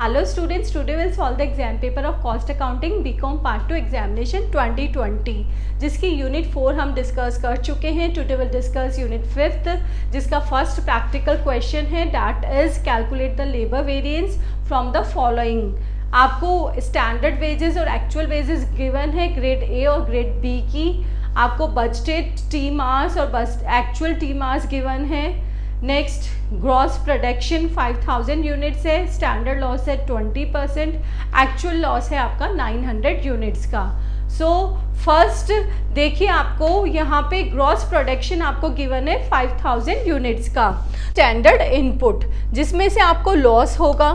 Hello students, today we'll solve the exam paper of Cost Accounting BCom Part 2 Examination 2020 जिसकी unit 4 हम discuss कर चुके हैं. Today will discuss unit 5th जिसका first practical question है that is calculate the labour variance from the following. आपको standard wages और actual wages given है ग्रेड ए और ग्रेड बी की. आपको बजटेड टीम आवर्स और एक्चुअल टीम आवर्स गिवन है. नेक्स्ट ग्रॉस प्रोडक्शन 5000 यूनिट्स है. स्टैंडर्ड लॉस है 20%. एक्चुअल लॉस है आपका 900 यूनिट्स का. सो फर्स्ट देखिए, आपको यहाँ पे ग्रॉस प्रोडक्शन आपको गिवन है 5000 यूनिट्स का. स्टैंडर्ड इनपुट जिसमें से आपको लॉस होगा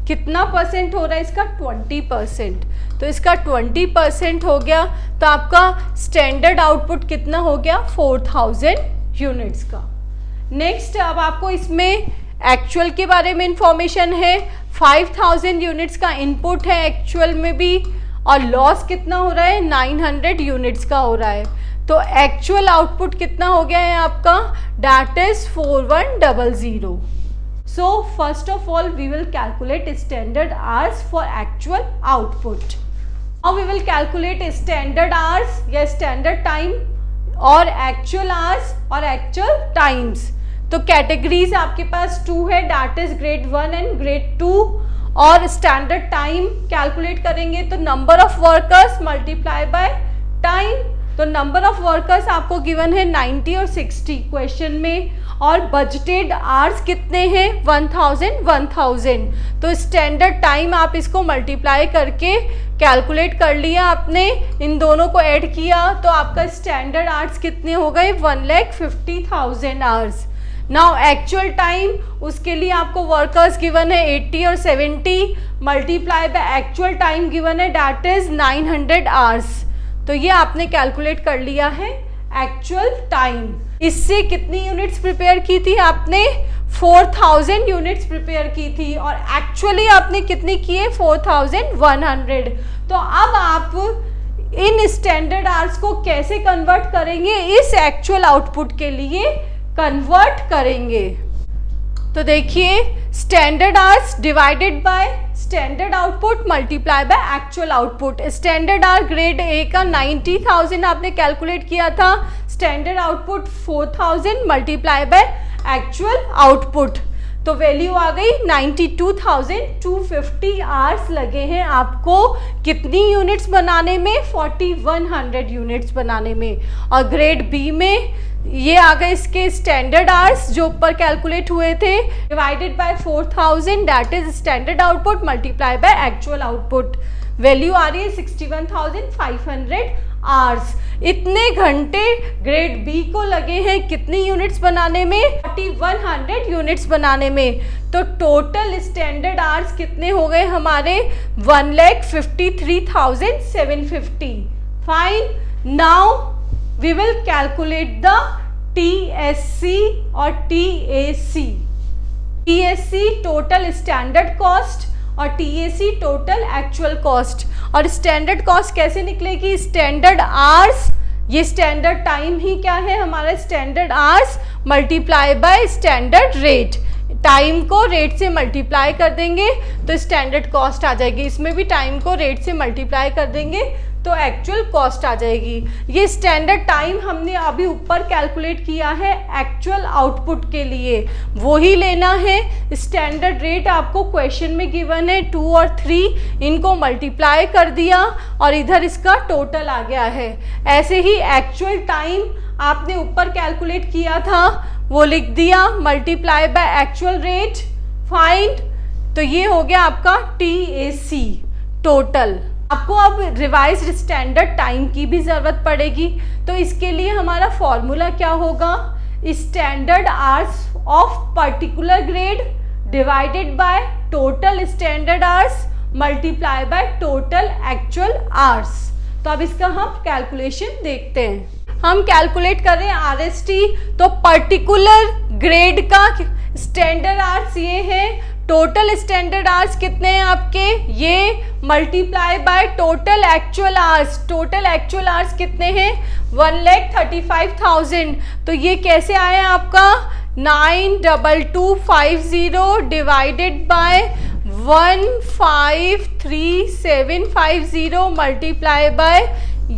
कितना परसेंट हो रहा है इसका 20%. तो इसका 20% हो गया तो आपका स्टैंडर्ड आउटपुट कितना हो गया 4000 यूनिट्स का. नेक्स्ट अब आपको इसमें एक्चुअल के बारे में इंफॉर्मेशन है. 5000 यूनिट्स का इनपुट है एक्चुअल में भी और लॉस कितना हो रहा है 900 यूनिट्स का हो रहा है. तो एक्चुअल आउटपुट कितना हो गया है आपका that is 4100. So first of all we will calculate standard hours for actual output. Now we will calculate standard hours या स्टैंडर्ड टाइम और एक्चुअल आवर्स और एक्चुअल टाइम्स. तो कैटेगरीज आपके पास 2 है that is grade 1 and grade 2. और standard time calculate करेंगे तो number of workers multiply by time. तो नंबर ऑफ वर्कर्स आपको गिवन है 90 और 60 क्वेश्चन में. और बजटेड आवर्स कितने हैं 1000. तो स्टैंडर्ड टाइम आप इसको मल्टीप्लाई करके कैलकुलेट कर लिया आपने. इन दोनों को ऐड किया तो आपका स्टैंडर्ड आवर्स कितने हो गए 1,50,000 आवर्स. नाउ एक्चुअल टाइम उसके लिए आपको वर्कर्स गिवन है 80 और 70 multiply by actual time given है दैट इज 900 आवर्स. तो ये आपने कैलकुलेट कर लिया है एक्चुअल टाइम. इससे कितनी यूनिट्स प्रिपेयर की थी आपने 4000 यूनिट्स प्रिपेयर की थी और एक्चुअली आपने कितनी की है 4100. तो अब आप इन स्टैंडर्ड आवर्स को कैसे कन्वर्ट करेंगे इस एक्चुअल आउटपुट के लिए कन्वर्ट करेंगे. तो देखिए standard hours divided by standard output multiply by actual output. Standard our grade A का 90,000 आपने कैलकुलेट किया था. Standard output 4000 multiply by actual output. तो वैल्यू आ गई 92,250 आवर्स लगे हैं आपको कितनी यूनिट्स बनाने में 4100 यूनिट्स बनाने में. और ग्रेड बी में ये आ गए इसके स्टैंडर्ड आवर्स जो ऊपर कैलकुलेट हुए थे divided by 4000 that is standard output multiply by actual output. Value आ रही है 61,500 आवर्स. इतने घंटे ग्रेड बी को लगे हैं कितनी यूनिट्स बनाने में 4100 यूनिट्स बनाने में. तो टोटल स्टैंडर्ड आवर्स कितने हो गए हमारे 1,53,750. Fine. Now we will calculate the TSC और TAC. TSC total standard cost और TAC total actual cost. और स्टैंडर्ड कॉस्ट कैसे निकलेगी स्टैंडर्ड आवर्स. ये स्टैंडर्ड टाइम ही क्या है हमारा standard hours multiply by standard rate. Time को रेट से मल्टीप्लाई कर देंगे तो स्टैंडर्ड कॉस्ट आ जाएगी. इसमें भी टाइम को रेट से मल्टीप्लाई कर देंगे तो एक्चुअल कॉस्ट आ जाएगी. ये स्टैंडर्ड टाइम हमने अभी ऊपर कैलकुलेट किया है एक्चुअल आउटपुट के लिए वो ही लेना है. स्टैंडर्ड रेट आपको क्वेश्चन में गिवन है 2 और 3 इनको मल्टीप्लाई कर दिया और इधर इसका टोटल आ गया है. ऐसे ही एक्चुअल टाइम आपने ऊपर कैलकुलेट किया था वो लिख दिया multiply by actual rate. Find. तो ये हो गया आपका TAC टोटल. आपको अब रिवाइज्ड स्टैंडर्ड टाइम की भी ज़रूरत पड़ेगी. तो इसके लिए हमारा फॉर्मूला क्या होगा standard hours of particular grade divided by total standard hours multiply by total actual hours. तो अब इसका हम कैलकुलेशन देखते हैं. हम कैलकुलेट कर रहे हैं RST. तो पर्टिकुलर ग्रेड का स्टैंडर्ड आवर्स ये है. टोटल स्टैंडर्ड आवर्स कितने हैं आपके ये multiply by total actual hours. Total actual hours कितने हैं 1,35,000. तो ये कैसे आया आपका 92250 डिवाइडेड बाय 153,750 मल्टीप्लाई बाय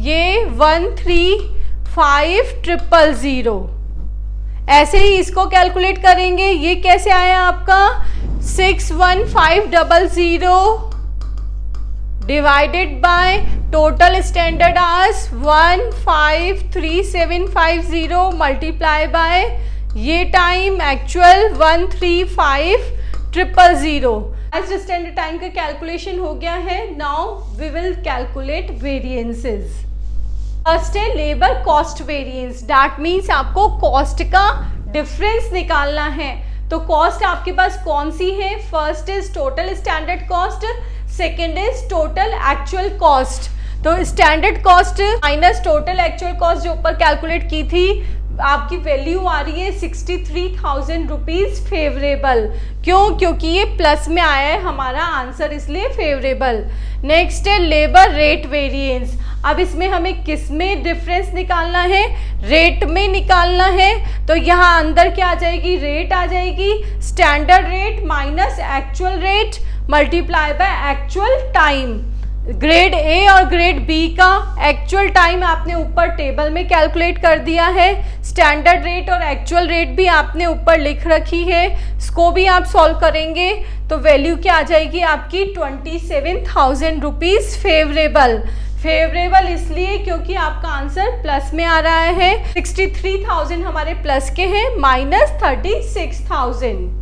ये 135,000। ऐसे ही इसको कैलकुलेट करेंगे। ये कैसे आया आपका 61500 divided by total standard hours 153,750 multiply by ये टाइम एक्चुअल 135,000। आज स्टैंडर्ड टाइम का कैलकुलेशन हो गया है। Now we will calculate variances. First है labour cost variance. That means आपको कॉस्ट का डिफरेंस निकालना है। तो कॉस्ट आपके पास कौन सी है? First is total standard cost, second is total actual cost. तो standard cost minus total actual cost जो ऊपर कैलकुलेट की थी, आपकी वैल्यू आ रही है 63,000 रुपीज फेवरेबल। क्यों? क्योंकि ये प्लस में आया है हमारा आंसर, इसलिए फेवरेबल। नेक्स्ट है लेबर रेट वेरिएंस। अब इसमें हमें किस में डिफरेंस निकालना है? रेट में निकालना है। तो यहाँ अंदर क्या आ जाएगी? रेट आ जाएगी। Standard rate minus actual rate multiply by actual time. Grade A और ग्रेड बी का एक्चुअल टाइम आपने ऊपर टेबल में कैलकुलेट कर दिया है। स्टैंडर्ड रेट और एक्चुअल रेट भी आपने ऊपर लिख रखी है। इसको भी आप सॉल्व करेंगे तो वैल्यू क्या आ जाएगी आपकी 27,000 रुपीज फेवरेबल। फेवरेबल इसलिए क्योंकि आपका आंसर प्लस में आ रहा है। 63,000 हमारे प्लस के हैं माइनस 36,000।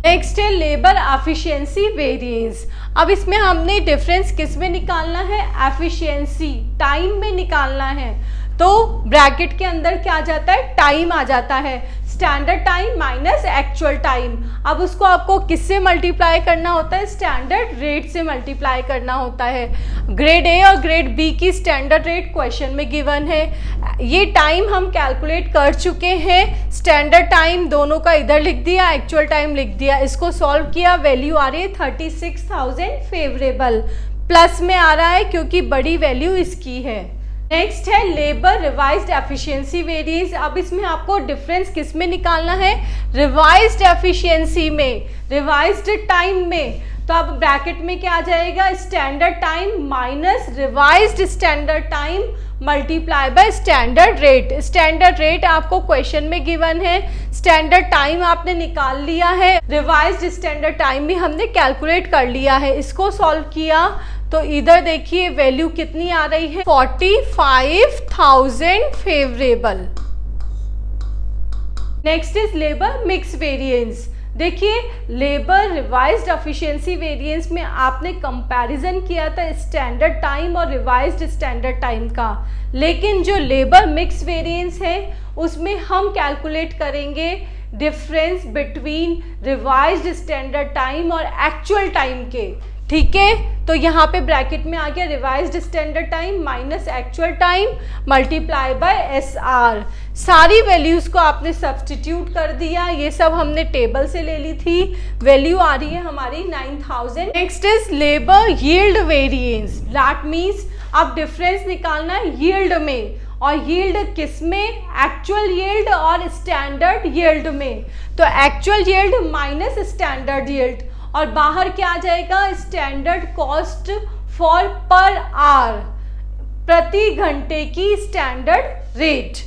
नेक्स्ट है लेबर एफिशिएंसी वेरिएंस। अब इसमें हमने डिफरेंस किस में निकालना है? एफिशिएंसी टाइम में निकालना है। तो ब्रैकेट के अंदर क्या आ जाता है? टाइम आ जाता है। Standard time minus actual time. अब उसको आपको किससे मल्टीप्लाई करना होता है? स्टैंडर्ड रेट से मल्टीप्लाई करना होता है। ग्रेड ए और ग्रेड बी की स्टैंडर्ड रेट क्वेश्चन में गिवन है। ये टाइम हम कैलकुलेट कर चुके हैं। स्टैंडर्ड टाइम दोनों का इधर लिख दिया, एक्चुअल टाइम लिख दिया। इसको सॉल्व किया, वैल्यू आ रही है 36,000 फेवरेबल। प्लस में आ रहा है क्योंकि बड़ी वैल्यू इसकी है। नेक्स्ट है लेबर रिवाइज्ड एफिशिएंसी वेरिएंस। अब इसमें आपको डिफरेंस किस में निकालना है? रिवाइज्ड एफिशिएंसी में, रिवाइज्ड टाइम में। तो अब ब्रैकेट में क्या आ जाएगा? Standard time minus revised standard time multiply by standard rate. Standard rate आपको क्वेश्चन में गिवन है, स्टैंडर्ड टाइम आपने निकाल लिया है, रिवाइज्ड स्टैंडर्ड टाइम भी हमने कैलकुलेट कर लिया है। इसको सॉल्व किया तो इधर देखिए वैल्यू कितनी आ रही है? 45,000 favourable. Next is labour mix variance. देखिए लेबर रिवाइज्ड एफिशिएंसी वेरिएंस में आपने कंपैरिजन किया था स्टैंडर्ड टाइम और रिवाइज्ड स्टैंडर्ड टाइम का, लेकिन जो लेबर मिक्स वेरिएंस है उसमें हम कैलकुलेट करेंगे difference between revised standard time और एक्चुअल टाइम के। ठीक है, तो यहाँ पे ब्रैकेट में आ गया revised standard time minus actual time multiply by S R. सारी वैल्यूज को आपने सब्सटीट्यूट कर दिया। ये सब हमने टेबल से ले ली थी। वैल्यू आ रही है हमारी 9,000। Next is labour yield variance. That means अब डिफरेंस निकालना है यील्ड में, और यील्ड किस में? एक्चुअल यील्ड और स्टैंडर्ड यील्ड में। तो actual yield minus standard yield, और बाहर क्या आ जाएगा? Standard cost for per hour, प्रति घंटे की स्टैंडर्ड रेट।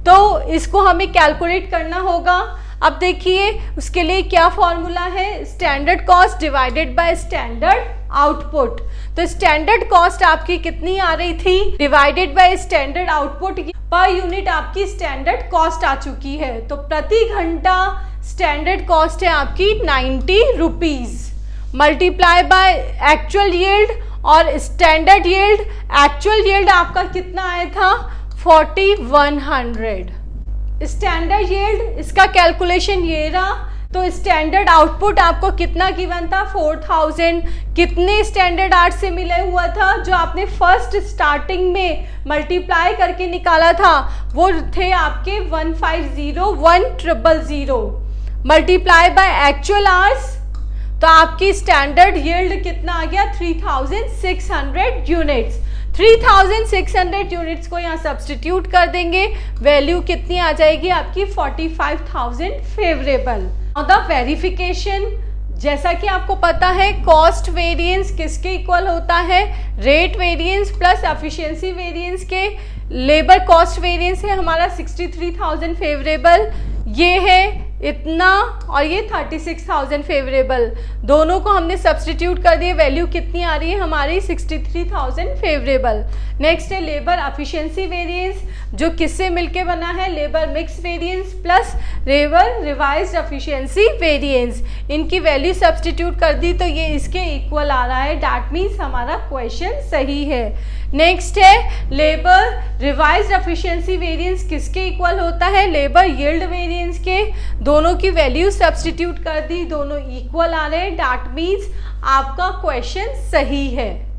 तो इसको हमें कैलकुलेट करना होगा। अब देखिए उसके लिए क्या फॉर्मूला है? Standard cost divided by standard output. तो स्टैंडर्ड कॉस्ट आपकी कितनी आ रही थी? Divided by standard output, per unit आपकी स्टैंडर्ड कॉस्ट आ चुकी है। तो प्रति घंटा स्टैंडर्ड कॉस्ट है आपकी 90 rupees multiply by actual yield और स्टैंडर्ड यील्ड। एक्चुअल यील्ड आपका कितना आया था? 4100। स्टैंडर्ड यील्ड इसका कैलकुलेशन ये रहा। तो स्टैंडर्ड आउटपुट आपको कितना गिवन था? 4000। कितने स्टैंडर्ड आवर्स से मिले हुआ था? जो आपने फर्स्ट स्टार्टिंग में मल्टीप्लाई करके निकाला था वो थे आपके 150,100 मल्टीप्लाई बाय एक्चुअल आवर्स। तो आपकी स्टैंडर्ड यील्ड कितना आ गया? 3600 यूनिट्स। 3600 यूनिट्स को यहाँ सब्सटीट्यूट कर देंगे, वैल्यू कितनी आ जाएगी आपकी? 45,000 फेवरेबल। द वेरिफिकेशन जैसा कि आपको पता है कॉस्ट वेरिएंस किसके इक्वल होता है, rate variance plus efficiency variance के। लेबर कॉस्ट वेरिएंस है हमारा 63,000 फेवरेबल, ये है इतना, और ये 36,000 फेवरेबल। दोनों को हमने सब्सटीट्यूट कर दिए, वैल्यू कितनी आ रही है हमारी 63,000 फेवरेबल। नेक्स्ट है लेबर एफिशिएंसी वेरिएंस, जो किससे मिलके बना है, labour mix variance plus labour revised efficiency variance. इनकी वैल्यू सब्सटीट्यूट कर दी तो ये इसके इक्वल आ रहा है, दैट मीन्स हमारा क्वेश्चन सही है। नेक्स्ट है लेबर रिवाइज्ड एफिशिएंसी वेरिएंस किसके इक्वल होता है, लेबर यील्ड वेरिएंस के। दोनों की वैल्यू सब्सटीट्यूट कर दी, दोनों इक्वल आ रहे हैं, दैट मीन्स आपका क्वेश्चन सही है।